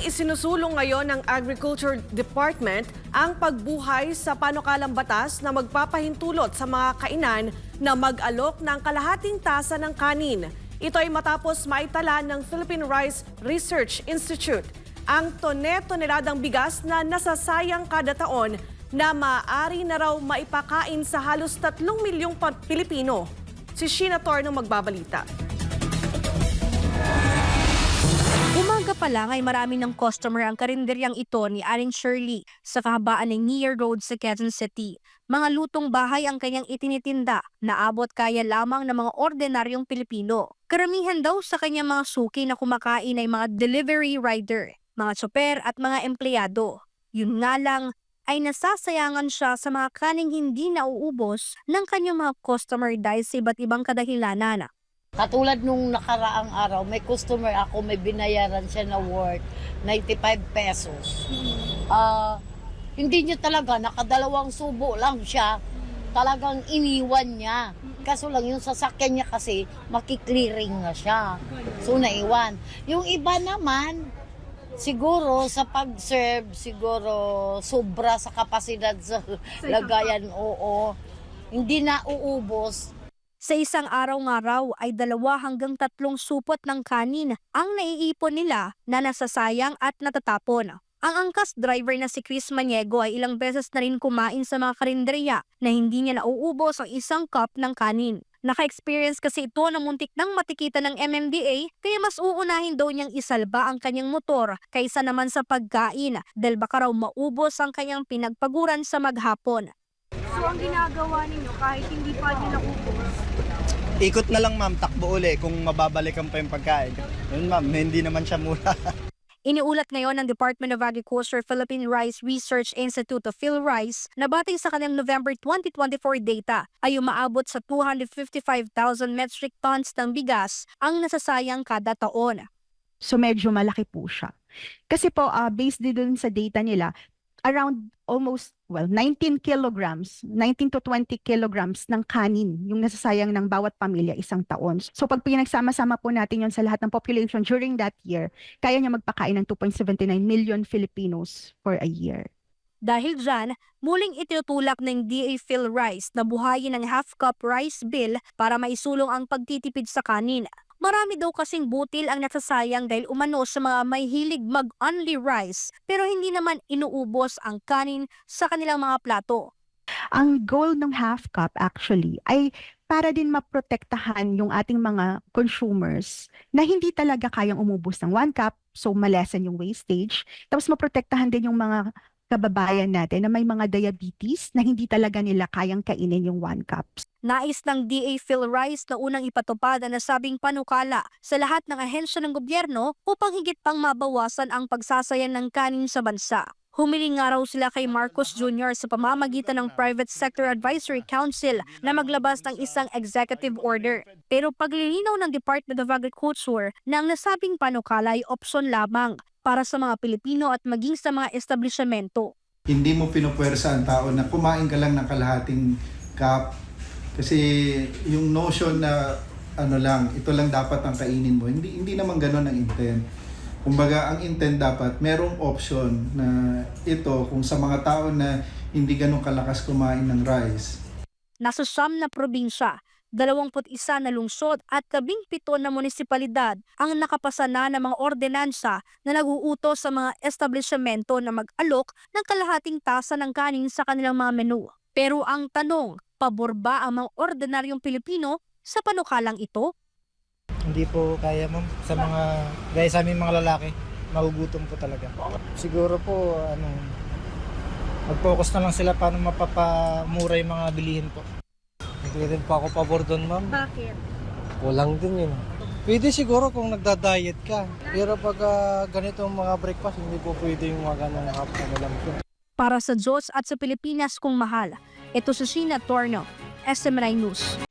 Isinusulong ngayon ng Agriculture Department ang pagbuhay sa panukalang batas na magpapahintulot sa mga kainan na mag-alok ng kalahating tasa ng kanin. Ito ay matapos maitala ng Philippine Rice Research Institute ang toneladang bigas na nasasayang kada taon na maaari na raw maipakain sa halos 3 milyong Pilipino. Si Sheena Torno magbabalita. Umaga pa lang ay marami ng customer ang karinderyang ito ni Aling Shirley sa kahabaan ng Near Road sa Quezon City. Mga lutong bahay ang kanyang itinitinda na abot kaya lamang ng mga ordinaryong Pilipino. Karamihan daw sa kanyang mga suki na kumakain ay mga delivery rider, mga tsoper at mga empleyado. Yun nga lang ay nasasayangan siya sa mga kaning hindi nauubos ng kanyang mga customer dahil sa iba't ibang kadahilanan. Katulad nung nakaraang araw, may customer ako, may binayaran siya na worth 95 pesos. Hindi niya talaga, nakadalawang subo lang siya, talagang iniwan niya. Kaso lang yung sasakyan niya kasi, makiklearing na siya. So naiwan. Yung iba naman, siguro sa pag-serve, siguro sobra sa kapasidad sa lagayan, oo. Hindi na uubos. Sa isang araw nga raw ay 2 hanggang 3 supot ng kanin ang naiipon nila na nasasayang at natatapon. Ang angkas driver na si Chris Maniego ay ilang beses na rin kumain sa mga karinderya na hindi niya nauubos ang 1 cup ng kanin. Naka-experience kasi ito na muntik nang matikita ng MMDA kaya mas uunahin daw niyang isalba ang kanyang motor kaysa naman sa pagkain dahil baka raw maubos ang kanyang pinagpaguran sa maghapon. So ang ginagawa ninyo kahit hindi pa niyo naubos? Ikot na lang ma'am, takbo uli kung mababalikan pa yung pagkain. Yun ma'am, hindi naman siya mura. Iniulat ngayon ng Department of Agriculture Philippine Rice Research Institute of PhilRice na batay sa kanyang November 2024 data ay umaabot sa 255,000 metric tons ng bigas ang nasasayang kada taon. So medyo malaki po siya. Kasi po, based din dun sa data nila, around almost 19 kilograms, 19 to 20 kilograms ng kanin yung nasasayang ng bawat pamilya isang taon. So pag pinagsama-sama po natin yon sa lahat ng population during that year, kaya niya magpakain ng 2.79 million Filipinos for a year. Dahil dyan, muling itinutulak ng DA PhilRice na buhayin ang half-cup rice bill para maisulong ang pagtitipid sa kanin. Marami daw kasing butil ang nasasayang dahil umano sa mga may hilig mag-only rice pero hindi naman inuubos ang kanin sa kanilang mga plato. Ang goal ng half cup actually ay para din maprotektahan yung ating mga consumers na hindi talaga kayang umubos ng 1 cup, so malesen yung wastage. Tapos maprotektahan din yung mga kababayan natin na may mga diabetes na hindi talaga nila kayang kainin yung 1 cup. Nais ng DA PhilRice na unang ipatupad ang nasabing panukala sa lahat ng ahensya ng gobyerno upang higit pang mabawasan ang pagsasayang ng kanin sa bansa. Humiling nga raw sila kay Marcos Jr. sa pamamagitan ng Private Sector Advisory Council na maglabas ng isang executive order. Pero paglilinaw ng Department of Agriculture na ang nasabing panukala ay opsyon lamang para sa mga Pilipino at maging sa mga establishmento. Hindi mo pinupwersa ang tao na kumain ka lang ng kalahating cup. Kasi yung notion na ito lang dapat ang kainin mo, hindi naman ganoon ang intent. Kumbaga, ang intent dapat merong option na ito kung sa mga tao na hindi ganun kalakas kumain ng rice. Nasa 9 na probinsya, 21 na lungsod at 17 na munisipalidad ang nakapasa na ng mga ordinansa na nag-uutos sa mga establishmento na mag-alok ng kalahating tasa ng kanin sa kanilang mga menu. Pero ang tanong, pabor ba ang mga ordinaryong Pilipino sa panukalang ito? Hindi po kaya ma'am. Gaya sa aming mga lalaki, magugutom po talaga. Siguro po, mag-focus na lang sila paano mapapamura yung mga bilihin po. Hindi rin po ako pabor doon, ma'am. Bakit? Kulang din yun. Pwede siguro kung nagda-diet ka. Pero pag ganitong mga breakfast, hindi po pwede yung mga ganong lang po. Para sa Diyos at sa Pilipinas kung mahal, ito si Sheena Torno, SMNI News.